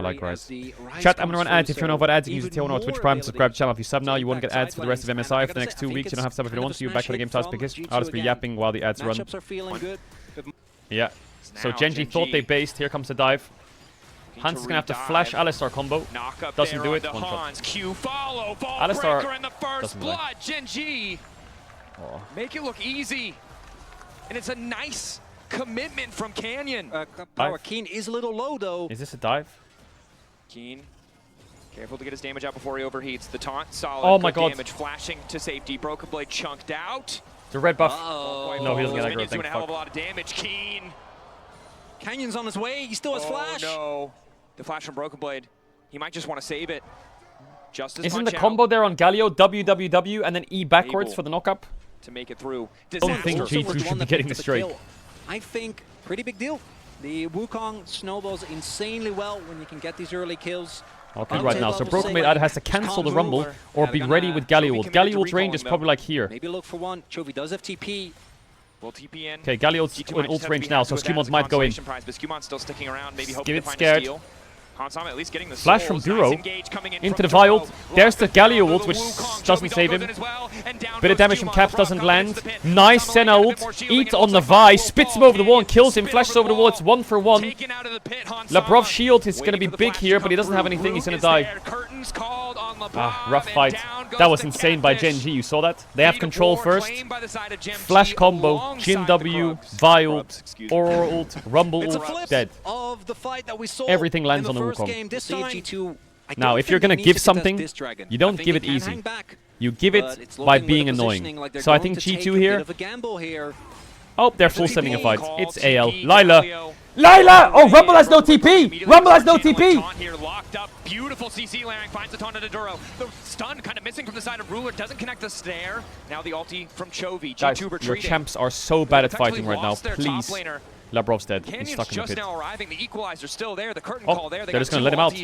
I like rice. Chat, I'm gonna run ads. If you know about ads, you can use the tier 1 or Twitch Prime. Subscribe to the channel. If you sub now, you won't get ads for the rest of MSI for the next 2 weeks. You don't have to sub if you don't want to. Back for the game task because I'll just be yapping while the ads run. Yeah. So Genji thought they based. Here comes the dive. Hans is gonna have to flash Alistar combo. Doesn't do it. One shot. Alistar doesn't like. Genji. Make it look easy. And it's a nice commitment from Canyon. Keen is a little low though. Is this a dive? Keen, careful to get his damage out before he overheats. The taunt, solid. Oh my god. Damage flashing to safety. Broken Blade chunked out. The red buff. No, he doesn't get aggro. Doing a hell of a lot of damage. Keen. Canyon's on his way. He still has flash. No. The flash from Broken Blade. He might just want to save it. Just as Isn't the combo there on Galio WWW and then E backwards for the knockup? To make it through. I don't think G2 should be getting the strike. I think pretty big deal. The Wukong snowballs insanely well when you can get these early kills. Okay, right now. So Broken Blade either has to cancel the Rumble or be ready with Galiold. Galiold's range is probably like here. Maybe look for one. Chovy does have TP. Will TP in. Okay, Galiold's in ult range now, so Skumont might go in. Skumont still sticking around, maybe Give it scared. At least getting the Flash from Duro into the Vi ult. There's the Galio ult, which doesn't save him. Bit of damage from Caps doesn't land. Nice Senna ult. Eat on the Vi. Spits him over the wall and kills him. Flashes over the wall. It's 1 for 1. Labrov's shield is going to be big here, but he doesn't have anything. He's going to die. Rough fight. That was insane by Genji. You saw that? They have control first. Flash combo. Jin W. Vi ult. Aurora ult. Rumble ult. Dead. Everything lands on the Wukong. Now, if you're going to give something, you don't give it easy. You give it by being annoying. So I think G2 here... Oh, they're full sending a fight. It's AL. Lila! Lila! Oh, Rumble has no TP! Rumble has no TP! Here locked up. Beautiful CC layering. Finds the taunt to Duro. The stun kind of missing from the side of Ruler. Doesn't connect the snare. Now the ulti from Chovy. Guys, your champs are so bad at fighting right now. Please. Labrov's dead. He's stuck in the pit. Now arriving. The equalizer's still there. The curtain call there. They're just going to let him out.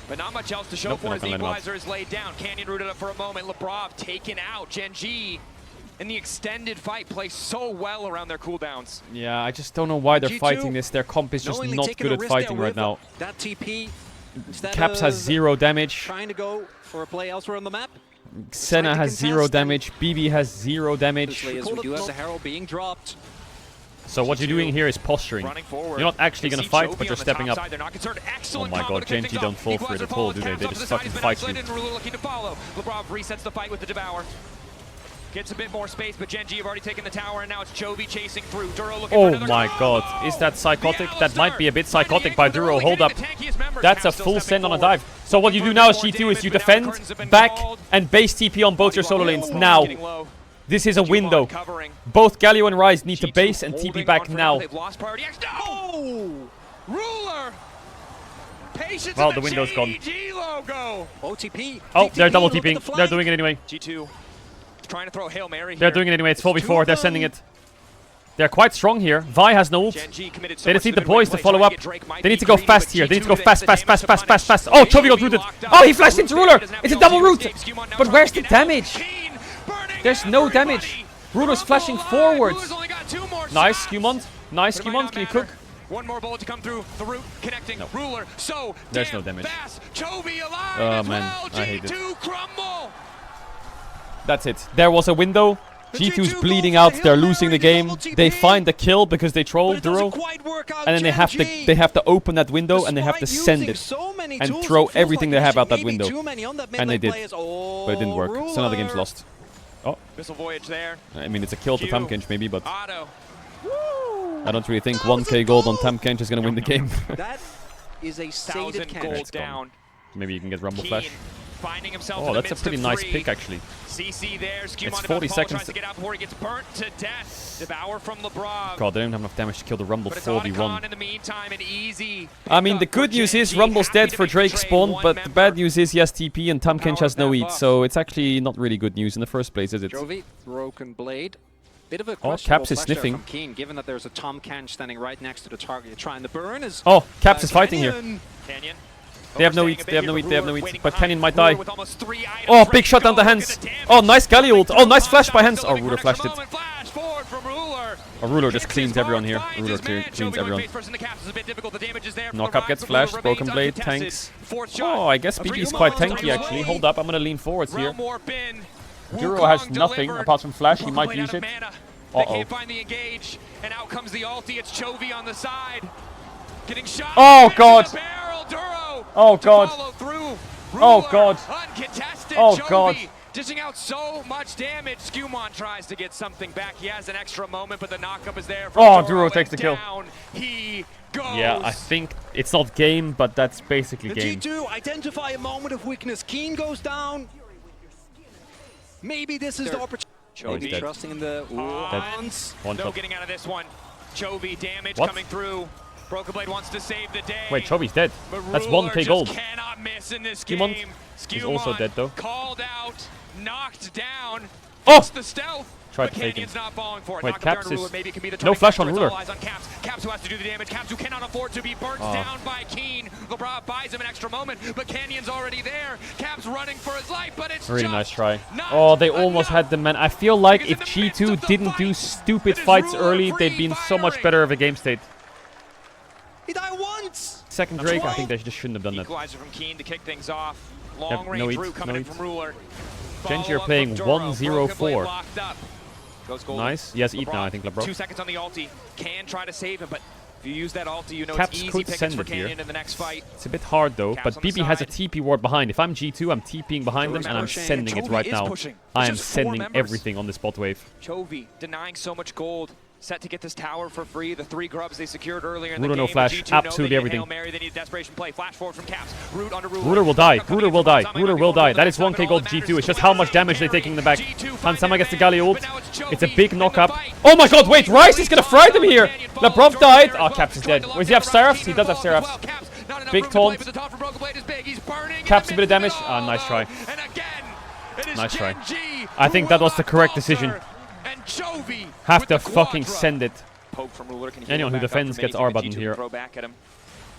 But not much else to show for as the equalizer is laid down. Canyon rooted up for a moment. Labrov taken out. Genji in the extended fight plays so well around their cooldowns. Yeah, I just don't know why they're fighting this. Their comp is just not good at fighting right now. That TP, Caps has 0 damage. Trying to go for a play elsewhere on the map. Senna has 0 damage. BB has 0 damage. We do have the Herald being dropped. So what you're doing here is posturing. You're not actually going to fight, but you're stepping up. Oh my god, Genji don't fall for it at all, do they? They just fucking fight you. Labrov resets the fight with the Devour. Gets a bit more space, but Genji have already taken the tower, and now it's Chovy chasing through. Duro looking for another my god, is that psychotic? That might be a bit psychotic by Duro. Hold up. That's a full send on a dive. So what you do now as G2 is you defend, back, and base TP on both your solo lanes now. This is a window. Both Galio and Ryze need to base and TP back now. Well, the window's gone. Oh, they're double TPing. They're doing it anyway. G2 trying to throw a Hail Mary. They're doing it anyway. It's 4v4. They're sending it. They're quite strong here. Vi has no ult. They just need the boys to follow up. They need to go fast here. They need to go fast. Oh, Chovy got rooted. Oh, he flashed into Ruler. It's a double root. But where's the damage? There's no damage. Ruler's flashing forwards. Nice, Skumont. Nice, Skumont. Can you cook? One more bullet to come through the root, connecting Ruler. So there's no damage. Chovy alive oh man, I hate it. Crumble. That's it. There was a window. G2's bleeding out. They're losing the game. They find the kill because they troll Duro, and then they have to open that window and they have to send it and throw everything they have out that window. And they did, but it didn't work. So now the game's lost. Oh, Missile Voyage there. I mean, it's a kill to Tamkench maybe, but I don't really think 1k gold on Tamkench is gonna win the game. That is a 1,000 gold down. Maybe you can get Rumble Flash. Finding himself oh, that's a pretty nice pick, actually. CC there. It's 40 seconds. To get out before he gets burnt to death. Devour from Labrov. God, they don't have enough damage to kill the Rumble 4v1. In the meantime, an easy I mean, the good news is Rumble's dead for Drake spawn, but the bad news is he has TP and Tamkench has no eat, so it's actually not really good news in the first place, is it? Chovy, Broken Blade. Bit of a Caps is sniffing. From Keen, given that there's a Tamkench standing right next to the target. You're trying the burn is. Oh, Caps is fighting here. Canyon. They have no eat, they have no eat, but Canyon might die. Oh, big shot down to Hans. Oh, nice Galio ult. Oh, nice flash by Hans. Oh, Ruler flashed it. A Ruler just cleans everyone here. Ruler cleans everyone. Knockup gets flashed. Broken Blade tanks. Oh, I guess BB is quite tanky actually. Hold up, I'm gonna lean forwards here. Duro has nothing apart from flash. He might use it. Uh-oh. Find the engage, and out comes the ulti. It's Chovy on the side. Getting shot. Oh god. Oh god. Oh god. Uncontested. Oh god. Dishing out so much damage. Skewmon tries to get something back. He has an extra moment, but the knockup is there. Oh, Duro takes the kill. He goes. Yeah, I think it's not game, but that's basically game. The G2 identify a moment of weakness. Keen goes down. Maybe this is the opportunity. Chovy trusting in the Hans. No getting out of this one. Chovy damage coming through. Broken Blade wants to save the day. Wait, Chovy's dead. That's 1k gold. Cannot miss in this Skewmon game. is also dead though. Called out, knocked down. Oh! The stealth. Tried to take him. Not falling for it. Wait, Knockup Caps down is... Ruler, maybe it can be the no flash on Ruler. Caps who has to do the damage. Caps who cannot afford to be burnt down by Keen. LeBron buys him an extra moment, but Canyon's already there. Caps running for his life, but it's really nice try. Oh, they almost had the man. I feel like if G2 didn't do stupid fights early, they'd be in so much better of a game state. He died once. Second Drake, I think they just shouldn't have done that. Equalizer from Keen to kick things off. Long range Root coming in from Ruler. Genji are playing 1-0-4. Goes gold. Nice. He has eat now, I think, LeBron. 2 seconds on the ulti. Can try to save him, but if you use that ulti, you know Caps it's easy could pickings send for it here. Canyon in the next fight. It's a bit hard though, Caps but on the BB has a side. TP ward behind. If I'm G2, I'm TPing behind them and I'm sending it right now. I am sending everything on this bot wave. Chovy denying so much gold. Set to get this tower for free. The 3 grubs they secured earlier in the Ruler game. no flash. Absolutely everything. Hail Mary, they need a desperation play. Flash forward from Caps. Root under Ruler. Ruler will die. Ruler will die. Ruler will die. That is 1k gold G2. It's just how much damage they're taking in the back. Hansama gets the Galio ult. It's a big knockup. Oh my god, wait, Rice is gonna fry them here. Lebrov died. Oh, Caps is dead. Does he have Seraphs? He does have Seraphs. Big taunt. Caps a bit of damage. Ah, nice try. Nice try. I think that was the correct decision. Have to fucking send it. Anyone who defends gets R button here.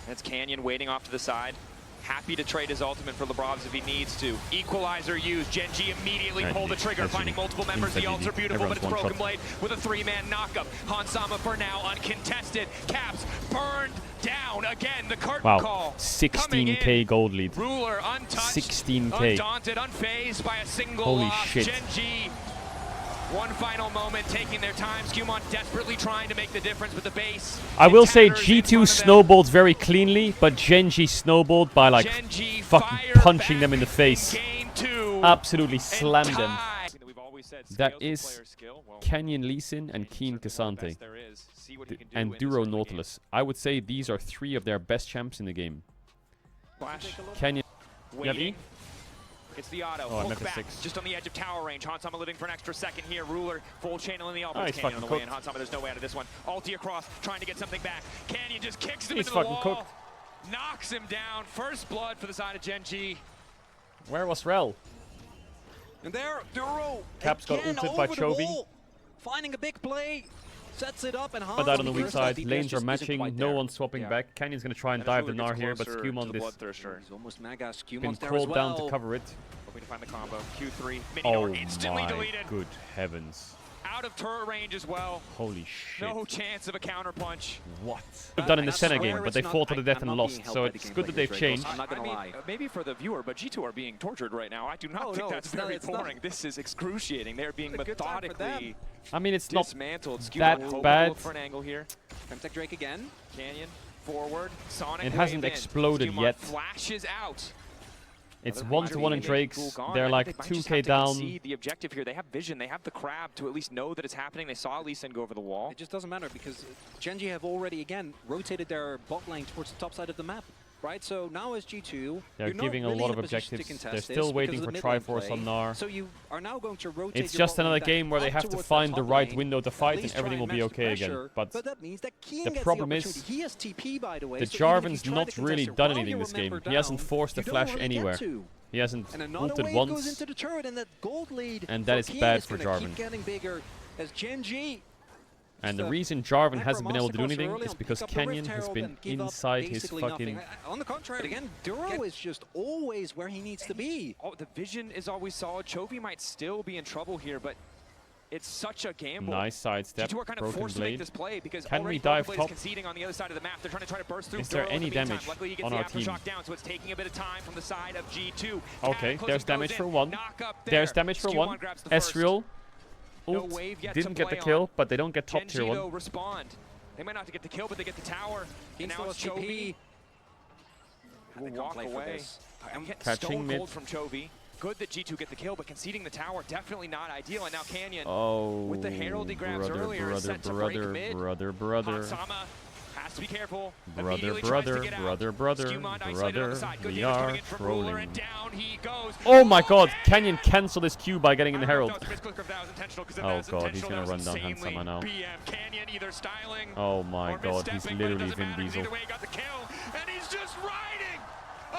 That's Canyon waiting off to the side. Happy to trade his ultimate for Lebrov's if he needs to. Equalizer used. Genji immediately pulled the trigger, finding multiple members. The ults are beautiful, but it's Broken Blade with a 3-man knockup. Hansama for now uncontested. Caps burned down again. The curtain call. 16k gold lead. Ruler untouched, 16k. undaunted, unfazed by a single Holy loss. shit. Genji. One final moment, taking their time. Skewmon desperately trying to make the difference with the base. I will say G2 snowballed very cleanly, but Genji snowballed by like fucking punching them in the face. Absolutely slammed them. That is Canyon Lee Sin and Keen Cassante. And Duro Nautilus. I would say these are 3 of their best champs in the game. Canyon. Waiting. It's the auto. Oh, Hook back, just on the edge of tower range. Hansama living for an extra second here. Ruler full channel in the elbow. Canyon on the way in. Hansama, there's no way out of this one. Ulti across, trying to get something back. Canyon just kicks him into the wall. Cooked. Knocks him down. First blood for the side of Genji. Where was Rel? And there, Duro. Caps got ulted by Chovy. Finding a big play. Sets it up and but out on the weak side, lanes are matching, no one's swapping back. Canyon's gonna try and dive the Gnar here, but Skewmon is been crawled down to cover it. Hoping to find the combo. Q3, oh instantly my deleted. Good heavens. Out of turret range as well. Holy shit. No chance of a counter punch. What? They've done in the Senna game, but they fought to the death and lost, so it's good that they've changed. I'm not gonna lie. Maybe for the viewer, but G2 are being tortured right now. I do not think that's very boring. This is excruciating. They're being methodically I mean, it's not dismantled. that bad. For an angle here. Femtech Drake again. Canyon forward. Sonic. It hasn't exploded yet. Flashes out. It's 1-to-1 in Drakes. They're like 2k down. See the objective here. They have vision. They have the crab to at least know that it's happening. They saw Lee Sin go over the wall. It just doesn't matter because Genji have already again rotated their bot lane towards the top side of the map. Right, so now as G2, they're giving a lot of objectives. They're still waiting for Triforce on Gnar. So you are now going to rotate. It's just another game where they have to find the right window to fight, and everything will be okay again. But that means that the problem is, he has TP, by the way, the Jarvan's not really done anything this game. He hasn't forced a flash anywhere. He hasn't ulted once, and that is bad for Jarvan. And the reason Jarvan hasn't been able to do anything is because Canyon has been inside his fucking... On the contrary, again, Duro is just always where he needs to be. Oh, the vision is always solid. Chovy might still be in trouble here, but It's such a gamble. Nice sidestep. G2 are kind of Broken forced to make blade. this play because Can we already dive Broken Blade is top? conceding on the other side of the map. They're trying to burst through. Is there Duro in any the meantime. damage Luckily, he gets on the our team? aftershock down, so it's taking a bit of time from the side of G2. Okay, Cataclysm there's goes damage in. for one. Knock up There's there. damage for Skew one. grabs the first. Ezreal No ult wave yet didn't to get the play kill, on. but they don't get top tier Genji, 1. though, respond. They might not get the kill, but they get the tower. And now it's Chovy. Will walk away. I'm getting Catching stone mid. cold from Chovy. Good that G2 get the kill, but conceding the tower, definitely not ideal. And now Canyon, Oh, with the herald he grabs brother, earlier, is set to break mid. brother. Hansama has to be careful. Brother, Immediately tries to brother, get out. brother, Skewmon isolated on the side. Good we damage are coming in from Ruler, trolling. and down he goes. Oh my god, Canyon canceled his Q by getting in the I don't Herald. know if that was misclick or if that was intentional, 'cause if Oh that was god, he's intentional, gonna that run was down insanely Hansama now. BM. Canyon either styling Oh my or god, he's misstepping, but it literally doesn't Vin matter, 'cause Diesel. either way he got the kill, and he's just riding.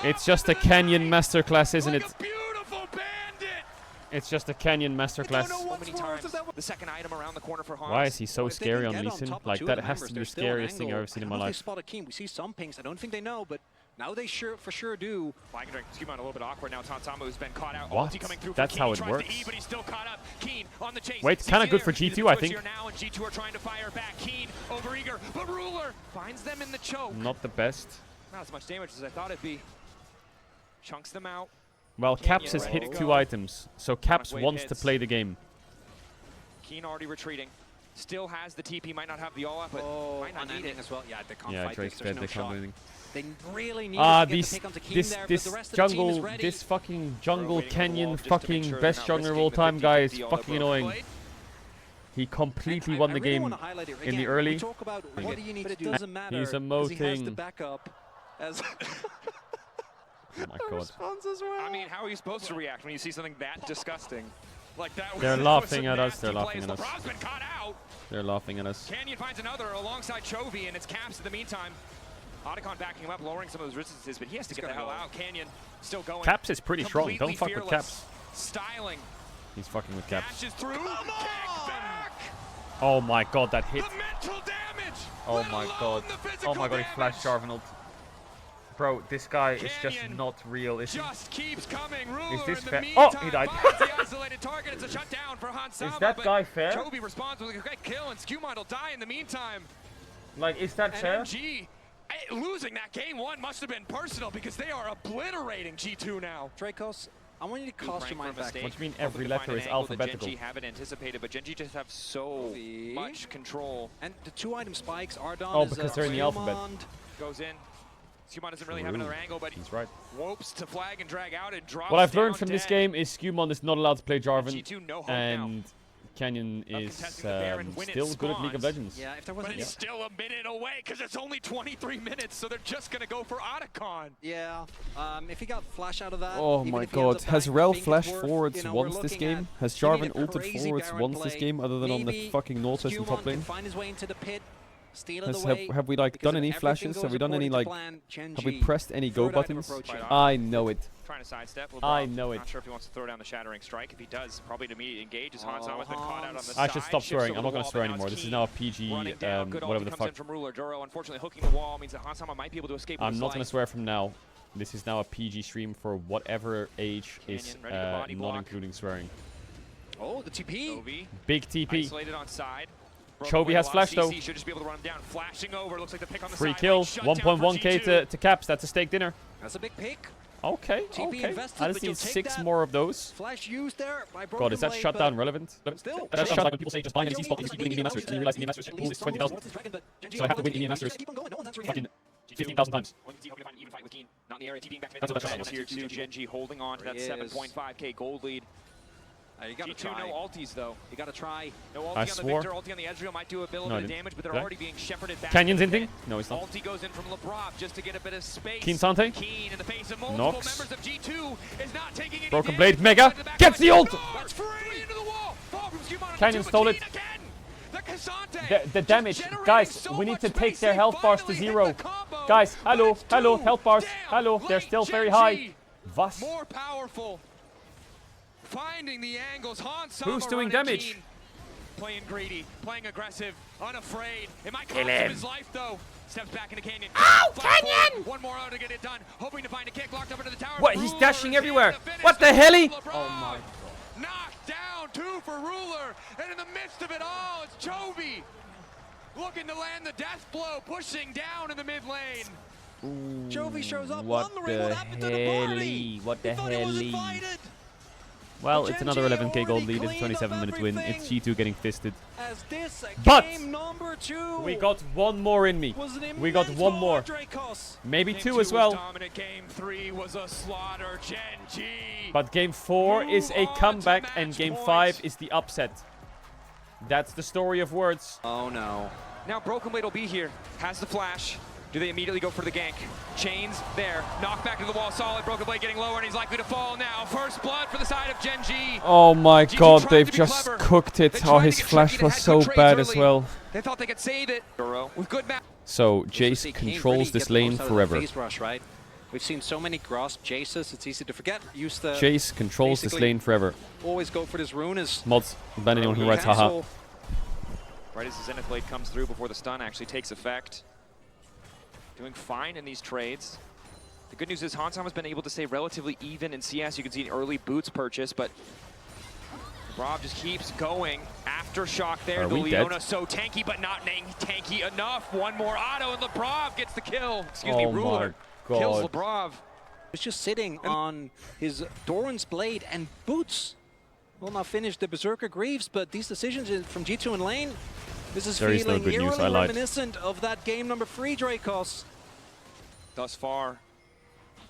It's just a Canyon masterclass, isn't like it? a beautiful bandit. It's just a Canyon masterclass. So many times. The second item around the corner for Hans. Why is he so If they scary can on get Lee Sin? top of Like, two that of the has members, to be the there's still an scariest thing I've angle. ever seen in I my don't know if life. they spot a Keen. We see some pings. I don't think they know, but now they for sure do. Flag and drink. Skewmon a little bit awkward now. Hansama who's been caught out. What? Ulti coming through That's for how Keen. it Tries works. to E, but he's still caught up. Keen on the chase. Wait, kinda good for CC G2, I push think. here now, and G2 are trying to fire back. Keen overeager, but Ruler finds them in the choke. Not the best. Not as much damage as I thought it'd be. Chunks them out. Well, Canyon Caps has ready hit to 2 go. items, so Caps wave wants to hits. play the game. Keen already retreating. Still has the TP. Might not have the all up, but might not need it. as well. Yeah, they can't Yeah, fight Drake's this. There's dead, no they can't shot. do anything. They really need Ah, to get these, the pick onto Keen this there, but this the rest of the team is jungle, ready. this fucking jungle waiting on the Canyon wall just to make fucking sure best they're not jungler of risking all the time guy is 50-50 on the fucking Broken annoying. Blade. He completely And won I the really game wanna highlight here. in Again, the early. We talk about what do you need to do. It doesn't matter. He's 'cause he has the emoting. backup as Oh my god. response as well. I mean, how are you supposed to react when you see something that disgusting? Like that. They're was laughing some at us, they're nasty laughing plays. at us. LeBron's been caught out. They're laughing at us. Canyon finds another alongside Chovy, and it's Caps in the meantime. Otacon backing him up, lowering some of those resistances, but he has to get the hell out. Canyon still going. Caps is pretty strong. Completely Don't fuck with fearless. Caps. Styling. He's fucking with Caps. Dashes through. Kick back. Oh my god, that hit. The mental damage. Oh let my alone god. the physical Oh my god, he flashed damage. Jarvan ult. Bro, this guy is just Canyon not real, is he? Just keeps coming. Ruler this in the fair? meantime, Oh, he died. finds the isolated target. It's a shutdown for Hansama. Is that but guy fair? Chovy responds with a great kill, and Skewmon will die in the meantime. Like, is that And fair? MG losing that game one must have been personal because they are obliterating G2 now. Dracos, I want you to cast your mind back. What do you mean every Hoping to find letter an is angle that alphabetical? Genji haven't anticipated, but Genji just have so much control. And the 2 item spikes are done. Oh, as, because they're in the alphabet. Goes in. Skewmon doesn't really have True. another angle, but He's right. whoops to flag and drag out and drops What I've down learned from this dead. game is Skewmon is not allowed to play Jarvan, G2 no hope and Canyon is contesting the Baron when it still good at League of spawns. Legends. Yeah, if there But wasn't. it's still a minute away because it's only 23 minutes, so they're just going to go for Otacon. Yeah, if he got flash out of that. Oh even my if he ends god, up has dying, I Rel think it's flashed worth, forwards you know, we're once this looking game? at Has maybe Jarvan a ulted crazy forwards Baron once this play. game, other than on the Maybe fucking Northwest and Skewmon top can lane? find his way into the pit, steal Has, it away. have we like because done if any everything flashes? goes Have we done any according to like? plan, Gen Have we G, pressed any go third item buttons? approach. I know it. Trying to sidestep. I know it. Not sure if he wants to throw down the Shattering Strike. If he does, probably to immediately engage as Hansama's been caught out on the side. I should stop Shifts swearing. over I'm not the going to wall, swear but now anymore. it's This is Keen now a PG, running down. Good whatever ulti the comes fuck. in from Ruler. Duro unfortunately hooking the wall means that Hansama might be able to escape with I'm his not going to life. swear from now. This is now a PG stream for whatever age is Canyon ready to body not block. including swearing. Oh, the TP. Chovy Big TP. isolated on side. Chovy has flash though. CC should just be able to run him down. Flashing over. Looks like the pick on the Free side. kill. Shut down for 1.1k G2. to Caps. That's a steak dinner. That's a big pick. Okay, TP okay. invested, I but just you'll need take 6 that. more of those. Flash used there by Broken God, is that Blade, shutdown but relevant? Still, That shutdown when people say just buying an spot because you win Indian Masters. Then you realize the Indian Masters pool is 20,000. So I have to win Indian Masters fucking 15,000 times. That's what that shutdown was. Tier 2 Genji holding on to that He is. 7.5k gold lead. You gotta G2 try. no ultis though. You gotta try. No ulti I on the swore. Victor, ulti on the Ezreal might do a little No, I bit of didn't. damage, but they're Did I? already being shepherded back. Canyon's to the inting? pit. No, it's not. Ulti goes in from LeBron just to get a bit of space. Keen Sante? Keen in the face of multiple Nox. members of G2 is not taking any Broken damage. Blade, Mega, Inside back gets the line. ult! That's free into the wall. Fall from Skewmon on Canyon two, but stole Keen it. again. The Cassante The just damage. generating Guys, so we need much to take space. their They health bars to finally hit 0. the combo. Guys, hello, But it's hello, too health bars. damn Hello, they're late. still very Gen high. G, Was? more powerful. Finding the angles. Hansama Who's doing running damage? Keen. Playing greedy, playing aggressive, unafraid. It might cost him his life though. Steps back into Canyon. Ow, Flash Canyon! forward. One more out to get it done. Hoping to find a kick locked up into the tower. What? He's Ruler dashing is everywhere. in to finish What the this. hell? LeBron Oh my knocked down 2 for Ruler, and in the midst of it all, it's Chovy looking to land the death blow, pushing down in the mid lane. Ooh, Chovy shows up what on the ring. What happened to the party? What the He thought he was hell? invited. Well, But it's another GENG 11k gold already lead. It's cleaned 27 up minutes win. It's everything. G2 getting fisted. As this But game number 2 we got one more in me. was an We got immense one more. Dracos. Maybe Game 2 2 as well. was dominant. Game 3 was a slaughter. GENG. But game 4 is a Move on comeback to and match game point. 5 is the upset. That's the story of words. Oh no. Now Broken Blade will be here. Has the flash. Do they immediately go for the gank? Chains there. Knock back to the wall. Solid. Broken Blade getting lower, and he's likely to fall now. First blood for the side of GENG. Oh my G2 god, tried they've to be just clever. cooked it. They Oh, tried to his get flash tricky. They was had so good trades bad as early. well. They thought they could save it. With good map. So See Jace Kane controls really this get the lane most out of the forever. phase rush, right? We've seen so many grasp Jaces, it's easy to forget. Use the Jace controls this basically lane forever. always go for this rune as Mods, ban anyone who writes haha. cancel. Right as the Zenith Blade comes through before the stun actually takes effect. Doing fine in these trades. The good news is Hansam has been able to stay relatively even in CS. You can see an early boots purchase, but Rob just keeps going. Aftershock there. Are The we dead? Leona so tanky, but not tanky enough. One more auto, and Lebrov gets the kill. Excuse me, Oh my Ruler kills god. Lebrov. He's just sitting on his Doran's blade and boots. Will not finish the Berserker Greaves, but these decisions from G2 in lane, this is There is no feeling good news, I eerily lied. reminiscent of that game number 3 Dracos. Thus far,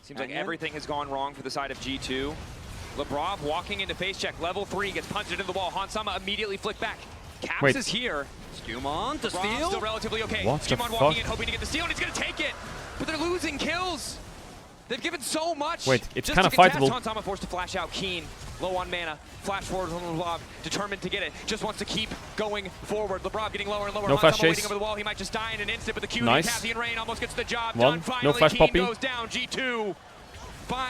seems like Again. everything has gone wrong for the side of G2. Lebrov walking into face check, level 3, gets punched into the wall. Hansama immediately flicked back. Caps Wait. is here. Skewmon to Lebrov steal. still relatively okay. What the Skewmon fuck? walking in, hoping to get the steal, and he's gonna take it. But they're losing kills. They've given so much. Wait, it's just kinda to contest. fightable. Hansama forced to flash out. Keen, low on mana. Flash forward on Lebrov, determined to get it. Just wants to keep going forward. Lebrov getting lower and lower. No flash Hansama chase. waiting over the wall. He might just die in an instant, but the Q Nice. Cathy Rain almost gets the job One. done. No Finally, flash Keen poppy. goes down. G2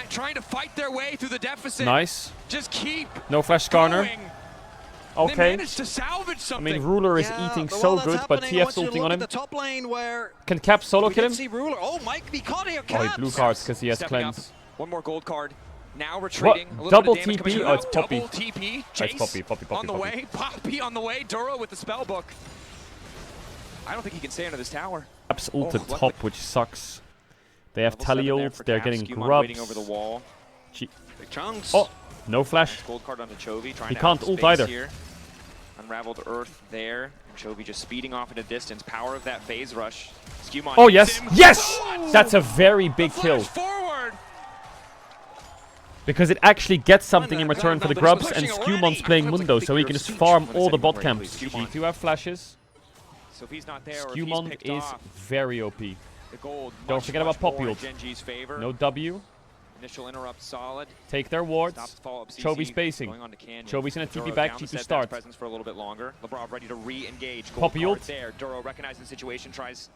trying to fight their way through the deficit. Nice. Just keep No flash Skarner. going. They Okay. managed to salvage I something. mean, Ruler is Yeah, eating but so while that's good, but happening, I TF's want you to ulting look on at him. the top lane where Can Cap solo we kill did him? see Ruler. Oh, Mike Mikati or Oh, he Caps. blue cards because he has Stepping up. cleanse. One more gold card. Now retreating. A little Double bit of damage TP? coming Oh, through. it's Poppy. Double TP. Oh, it's Chase Poppy, on the Poppy. way. Poppy on the way. Duro with the spell book. I don't think he can stay under this tower. Caps ult at luckily. top, which sucks. They have Level 7 Tally there ult, for they're Caps. getting Skewmon grubs. waiting over the wall. Big chunks. Oh, no flash. Gold card onto Chovy. Trying He to can't outspace ult either. Here. Unraveled Earth there. And Chovy just speeding off into distance. Power of that phase rush. Skewmon Oh, hits yes. him. Yes! What? That's a very big Flash kill. forward. Because it actually gets something in Kinda return for the but grubs, he's and pushing Skewmon's already. playing Looks like Mundo, a so he figure can of just speech farm when all the it's bot anywhere, camps. please. Skewmon. G2 have flashes. So if he's not there, or if Skewmon he's picked is off, very OP. the gold Don't much, forget about much more Poppy in ult. GENG's favor. No W. Initial interrupt solid. Take their wards. Stops the follow-up CC Chovy spacing. going on to Canyon. Chovy's gonna TP Duro back, down to G2 set start. presence for a little bit longer. Lebrov ready to re-engage. Gold Poppy card ult. there. Duro recognizing the situation, tries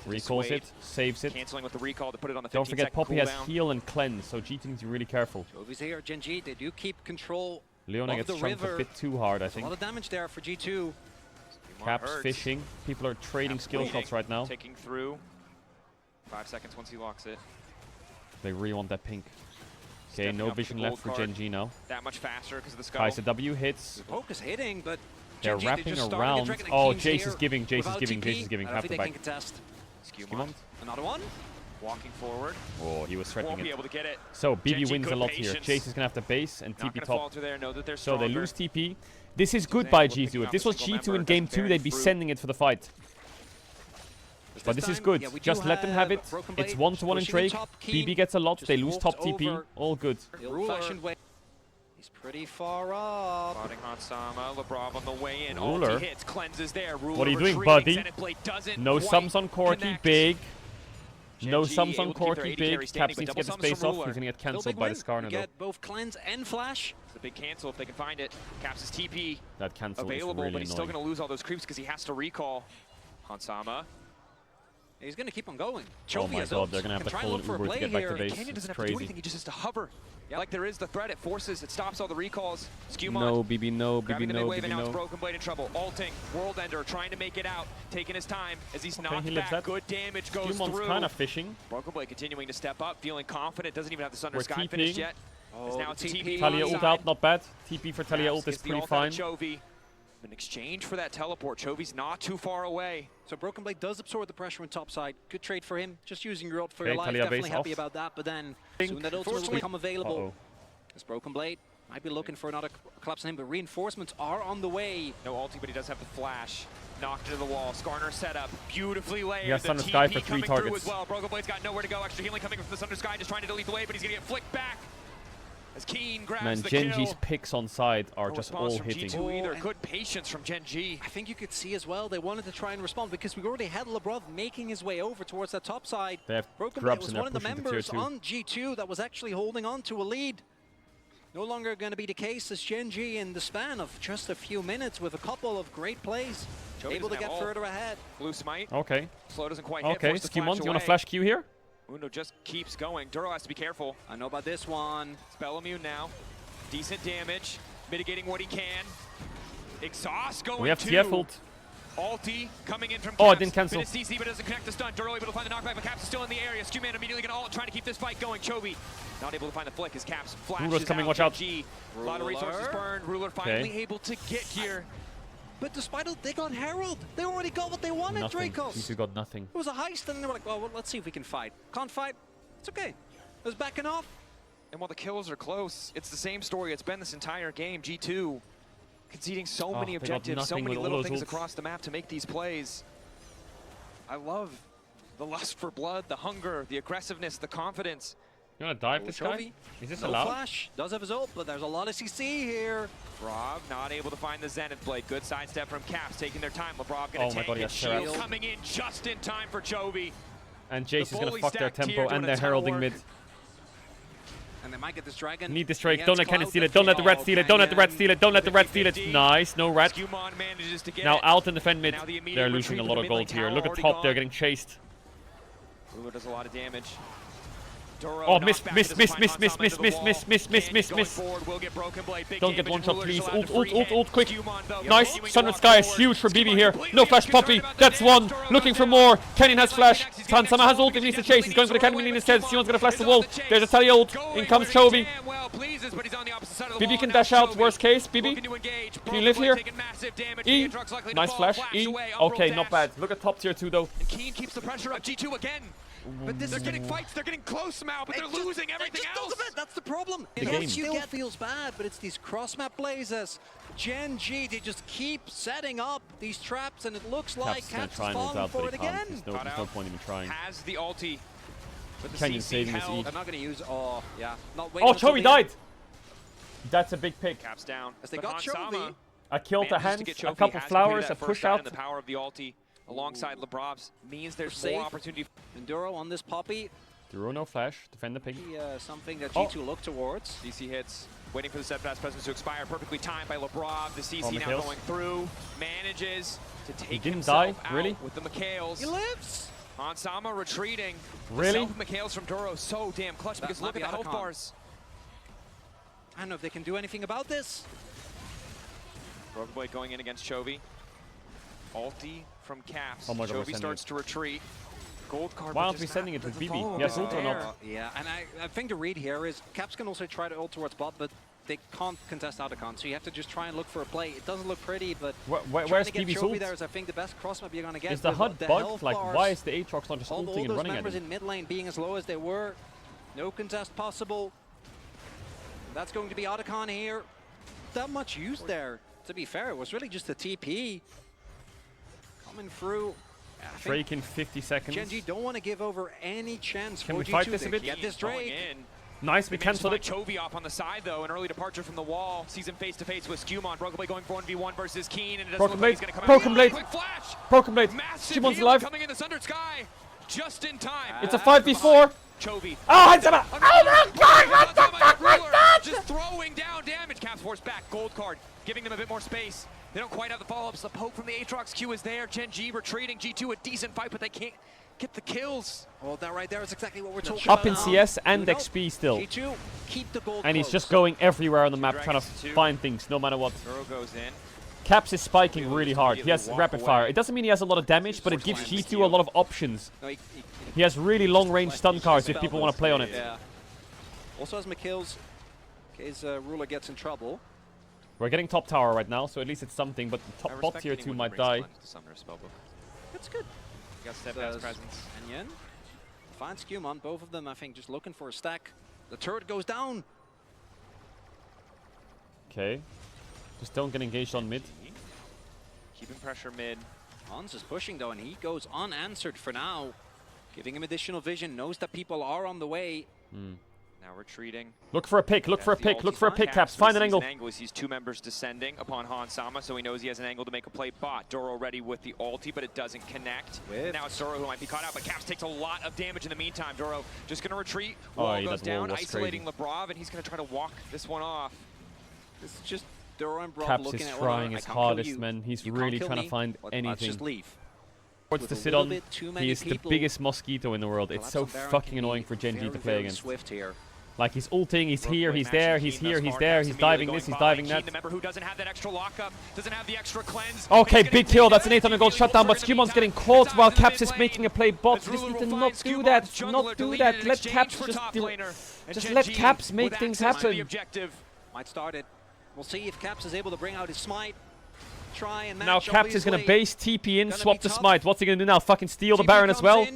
to Recalls dissuade. it, saves it. Canceling with the recall to put it on the 15 Don't forget second Poppy has cooldown. heal and cleanse, so G2 needs to be really careful. Chovy's here, GENG. They do keep control Leona of gets the chunked a river. bit too hard, I A think. lot of damage there for G2. Skewmon Caps hurts. fishing. People are trading Caps skill waiting, shots right now. Ticking through. 5 seconds once he locks it. They really want that pink. Okay, Stepping no up with vision the left gold for card. GENG now. That much faster because of the skull. Kaiser W hits. The poke is hitting, but They're GENG, wrapping just started around. to Dragon, and Oh, Keen's Jace here is giving, Jace is without giving, TP. Jace is giving. I don't Have think to they can back. contest. Skewmon Another one. walking forward. Oh, he was Won't threatening be it. able to get it. So BB GENG wins a good lot here. patience. Jace is gonna have to base and Not TP gonna top. falter there. Know that they're So they stronger. lose TP. This is good by Suzanne G2. picking If up this a was single G2 in member, game that's 2, bearing they'd be fruit. sending it for the fight. But this is time, good. yeah, we do Just let them have have it. Broken It's Blade 1-to-1 in pushing in Drake. top. Keen BB gets a lot. just They lose top walked TP. over. All good. Old-fashioned way. He's pretty far up. Spotting Hansama, Lebrov on the way in. Ruler. Ulti hits, cleanses there. Ruler What are you doing, retreating. buddy? Zenith Blade doesn't No quite sums on Corki. connect. Big. No GENG sums on able to keep their Corki. 80 Big. carry standing, Caps but needs to double get the sums space from off. Ruler. He's gonna get Still cancelled big by the win. Skarner You though. get both cleanse and flash. It's a big cancel if they can find it. Caps' TP That cancel is available, really but he's still annoying. going to lose all those creeps because he has to recall. Hansama. He's going to keep on going. Oh Chovy my has god, ult. they're gonna have Can to try and call look an for a Uber to play get back to here. base. Canyon It's doesn't have to do crazy. anything, he just has to hover. Like there is the threat, it forces, it stops all the recalls. Skewmon No, BB, no, grabbing BB, the no, mid wave, and BB, now it's no. Broken Blade in trouble. Ulting, World Ender trying to make it out, taking his time as he's knocked he lives back. that. Good damage goes Humon's through. kind of fishing. Broken Blade continuing to step up, feeling confident, doesn't even have the Sunder We're Sky keeping. finished yet. Oh, now it's a TP. Talia ult onside. out, not bad. TP for Talia Caps ult is gets the pretty ult out fine. of Chovy. In exchange for that teleport, Chovy's not too far away. So Broken Blade does absorb the pressure on top side. Good trade for him. Just using your ult for Okay, your life. Talia Definitely base happy off. about that. But then soon that ultimate will become available. Uh-oh. This Broken Blade might be looking for another collapse on him, but reinforcements are on the way. No ulti, but he does have the flash. Knocked into the wall. Skarner set up. Beautifully layered. He has The Thunder Sky TP for 3 coming through targets. as well. Broken Blade's got nowhere to go. Extra healing coming from the Thunder Sky, just trying to delete the wave, but he's going to get flicked back. As Keen grabs Man, the Genji's kill. picks on side are No just response all from hitting. G2 either. Oh, Good patience from Gen G. I think you could see as well they wanted to try and respond because we already had Labrov making his way over towards that top side. They have Broken Blade grubs was and they're one of the pushing to tier members 2. on G2 that was actually holding on to a lead. No longer going to be the case as Gen G in the span of just a few minutes with a couple of great plays. Joey Able to doesn't get have ult. further ahead. Blue smite. Okay. Slow doesn't quite hit. Okay, Forced to Skimon, flash do you want to away. flash Q here? Uno just keeps going. Duro has to be careful. I know about this one. Spell immune now. Decent damage. Mitigating what he can. Exhaust going We have to TF ult. Ulti coming in from Oh, I Caps. didn't cancel. Bit of CC, but doesn't connect the stun. Duro able to find the knockback, but Caps is still in the area. Skewman immediately going to ult, trying to keep this fight going. Chovy not able to find the flick as Caps flashes Ruler's coming, out. watch out. G. A lot of resources burned. Ruler finally able to get here. But despite it, they got Herald. They already got what they wanted, Nothing. Dracos. G2 got nothing. It was a heist, and they were like, well, let's see if we can fight. Can't fight? It's okay. It was backing off. And while the kills are close, it's the same story it's been this entire game. G2 conceding so many they got objectives, so nothing many with all little those things ults. across the map to make these plays. I love the lust for blood, the hunger, the aggressiveness, the confidence. You want to dive this guy? Chovy. Is this No allowed? flash. Does have his ult, but there's a lot of CC here. Labrov not able to find the Zenith Blade. Good sidestep from Caps, taking their time. Labrov Oh going my to tank God, he it. has Terra. Shield coming in just in time for Chovy. And Jace is going to bully fuck their stacked here tempo doing and a their ton of heralding work. mid. And they might get this dragon. Need this Drake. against Don't let Cannon Cloud. steal it. Don't let the red steal it. Don't let the red steal it. Don't let the red steal it. Nice. No red. Skewman manages to get Now it. out and defend mid. Now the immediate They're losing retreat a with lot the of gold mid lane here. tower Look at already top. They're gone. getting chased. Ruler does a lot of damage. Duro Oh, knocked miss, back, miss, doesn't miss, find miss, Hansama miss, into miss, the miss, wall. miss, miss, miss, Canyon miss, going miss. forward, will get Broken Blade. Big Don't get damage. one shot, Ruler's please. allowed to free Ult, hit. quick. Skewman, though, Nice. continuing to Sunward walk Sky is forward. huge for BB Skewman here. completely No flash unconcerned puppy. about the That's damage. one. Duro Looking goes for down. more. Canyon has He's flash. getting next, he's getting Sansama has next. ult if he needs to He's chase. He's going for the getting Canyon away instead. with Sion's going to flash the Skewman. wall. Is on the chase. There's a Talia ult. Going In comes where he Chovy. damn well pleases, but he's on the opposite side of the BB wall. can Now dash out. Chovy Worst case, BB. looking to engage. Can you live Broken here? Blade taking massive damage. E. Aatrox likely to Nice fall. flash. Flash E. away. Okay, Umbral not dash. bad. Look at top tier 2 though. And Keen keeps the pressure up. G2 again. But they're getting fights. They're getting close now, but they're losing everything else. That's the problem. The It game. still feels bad, but it's these cross-map plays as Gen G, they just keep setting up these traps, and it looks like Caps is going Caps to try is and ult falling out, for but it he can't. again. There's no point even trying. Has the ulti. But the Canyon CC saving his held. E. They're not going to use, oh, yeah. Not waiting Oh, until Chovy the died. That's a big pick. Caps down. As they But got Hansama Chovy. A kill to manages hands, get a Chovy, couple has flowers, completed a that first push shot, out. and the power of the ulti alongside Labrov's means there's Safe. more opportunity. Enduro on this Poppy, Duro no flash. Defend the pig. something that Oh. G2 look towards. CC hits, waiting for the steadfast presence to expire. Perfectly timed by Labrov. The CC Oh, now Mikhails. going through. Manages to take didn't himself die? out Really? with the Mikhails. He lives! Hansama retreating. Really? The Mikhails from Duro so damn clutch That because might look at be the health Otacon. bars. I don't know if they can do anything about this. Broken Blade going in against Chovy. Ulti from Caps. Oh my God, we're Chovy sending starts it. to retreat. Gold card. Why but aren't we just sending not it with the BB? follow-up Yes, is ult or there. not? Yeah, and I think the read here is Caps can also try to ult towards bot, but they can't contest Otacon, so you have to just try and look for a play. It doesn't look pretty, but Where's trying to get BB's Chovy ult? there is, I think, the best cross map you're going to get. Is the with HUD the bugged? health Like, bars. why is the Aatrox not just All ulting and those running at members him? in mid lane being as low as they were. No contest possible. That's going to be Otacon here. That much use there. To be fair, it was really just a TP. Coming through. I think Drake in 50 seconds. Gen G don't want to give over any chance Can for we G2. fight this a They bit? Get this Going Drake. in. Nice, we They cancelled managed it. to find Chovy off on the side though, an early departure from the wall. Sees him face to face with Skewman. Broken Blade going for 1v1 versus Keen, and it doesn't Broken look like he's Blade. going to come Broken out. Blade. Quick flash. Broken Blade. Massive Shimon's healing alive. coming in the Sundered Sky, just in time. It's a 5v4. Chovy. Oh, Hansama! Oh my God! What the fuck was that? Just throwing down damage. Caps forced back. Gold card, giving them a bit more space. They don't quite have the follow-ups. The poke from the Aatrox Q is there. Gen G retreating. G2 a decent fight, but they can't get the kills. Well, that right there is exactly what we're talking Up about. in CS and You know, XP still. G2, keep the gold And he's close. just going everywhere on the map trying to Dragons two. find things, no matter what. Duro goes in. Caps is spiking He'll really just hard. He has immediately rapid walk fire. away. It doesn't mean he has a lot of damage, but it gives Force line G2 a lot of options. No, He has really long range stun cards if Spell people want to play on it. Yeah. Also has McKill's in case Ruler gets in trouble. We're getting top tower right now, so at least it's something, but the top bot tier 2 might die. That's good. You got steadfast presence. Canyon finds Qmon. Both of them, I think, just looking for a stack. The turret goes down. Okay. Just don't get engaged on mid. Keeping pressure mid. Hans is pushing though, and he goes unanswered for now. Giving him additional vision, knows that people are on the way. Now retreating. Look for a pick, look for a pick, look for a pick, Caps. Find an angle. He sees 2 members descending upon Han Sama, so he knows he has an angle to make a play bot. Doro ready with the ulti, but it doesn't connect. Now it's Doro who might be caught out, but Caps takes a lot of damage in the meantime. Doro just going to retreat. Wall goes down, isolating Lebrov, and he's going to try to walk this one off. This is just Doro and Brov Caps looking is at trying his hardest, man. He's really trying to find anything. Let's just leave. What's to sit on? He is the biggest mosquito in the world. It's so fucking annoying for GENG to play against. Swift here. Like, he's ulting, he's here, he's there, he's here, he's there, he's diving this, he's diving that. The member who doesn't have that extra lockup, doesn't have the extra cleanse. Okay, big kill, that's an 800 gold shutdown, but Qmon's getting caught while Caps is making a play bot. Just need to not do that, not do that. Let Caps just let Caps make things happen. Might start it. We'll see if Caps is able to bring out his smite. Try and match. Now Caps is gonna base TP in, swap the smite. What's he gonna do now? Fucking steal the Baron as well?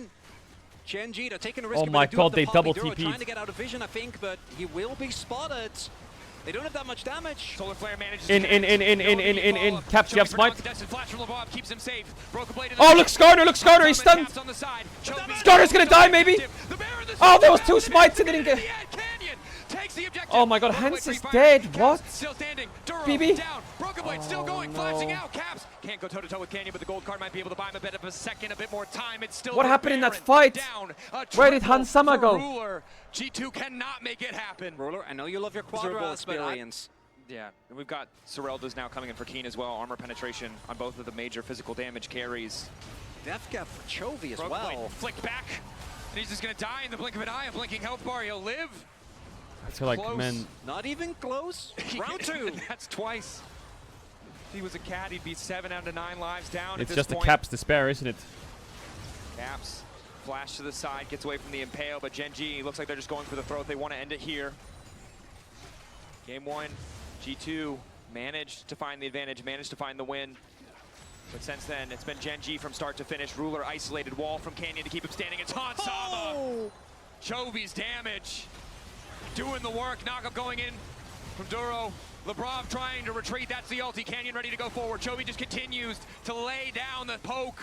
GENG, they're taking a risk. Oh my god, they double TP'd. Trying to get out of vision, I think, but he will be spotted. They don't have that much damage. Solar Flare manages in. Caps, you have smite. Keeps him safe. Oh, look, Skarner, he's stunned. Skarner's gonna die, maybe. Oh, there was 2 smites and they didn't get. Oh my god, Hans is dead. What? Still standing. BB. Down. Broken Blade still going. Flashing out. Caps can't go toe to toe with Canyon, but the gold card might be able to buy him a bit of a second, a bit more time. It's still. What happened in that fight? Where did Han Sama go? Ruler. G2 cannot make it happen. Ruler, I know you love your Quadra experience. Yeah, and we've got Sorelda's now coming in for Keen as well. Armor penetration on both of the major physical damage carries. Death cap for Chovy as well. Flicked back, and he's just gonna die in the blink of an eye. A blinking health bar. He'll live. I feel like, man. Not even close. Round 2. That's twice. If he was a cat, he'd be 7 out of 9 lives down. It's just a Caps despair, isn't it? Caps, flash to the side, gets away from the Impale, but GENG looks like they're just going for the throat. They want to end it here. Game 1, G2 managed to find the advantage, managed to find the win. But since then, it's been GENG from start to finish. Ruler isolated wall from Canyon to keep him standing. It's Han Sama. Chovy's damage. Doing the work, knockup going in from Duro. Lebrov trying to retreat, that's the ulti. Canyon ready to go forward. Chovy just continues to lay down the poke.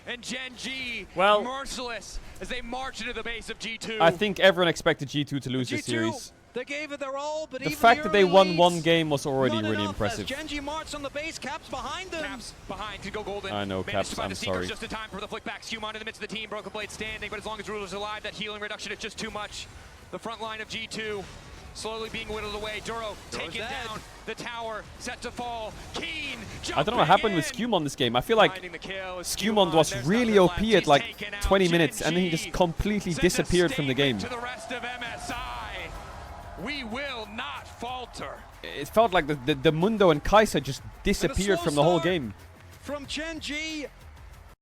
And GENG, merciless as they march into the base of G2. I think everyone expected G2 to lose this series. They gave it their all, but the fact that they won 1 game was already really impressive. GENG marched on the base, Caps behind them. Caps behind to go golden. I know, Caps, I'm sorry. Just in time for the flick back. Qmon in the midst of the team, Broken Blade standing, but as long as Ruler's alive, that healing reduction is just too much. The front line of G2 slowly being whittled away. Duro taking down the tower, set to fall. Keen, I don't know what happened with Qmon this game. I feel like Qmon was really OP at like 20 minutes and then he just completely disappeared from the game. To the rest of MSI, we will not falter. It felt like the Mundo and Kai'Sa just disappeared from the whole game. From GENG,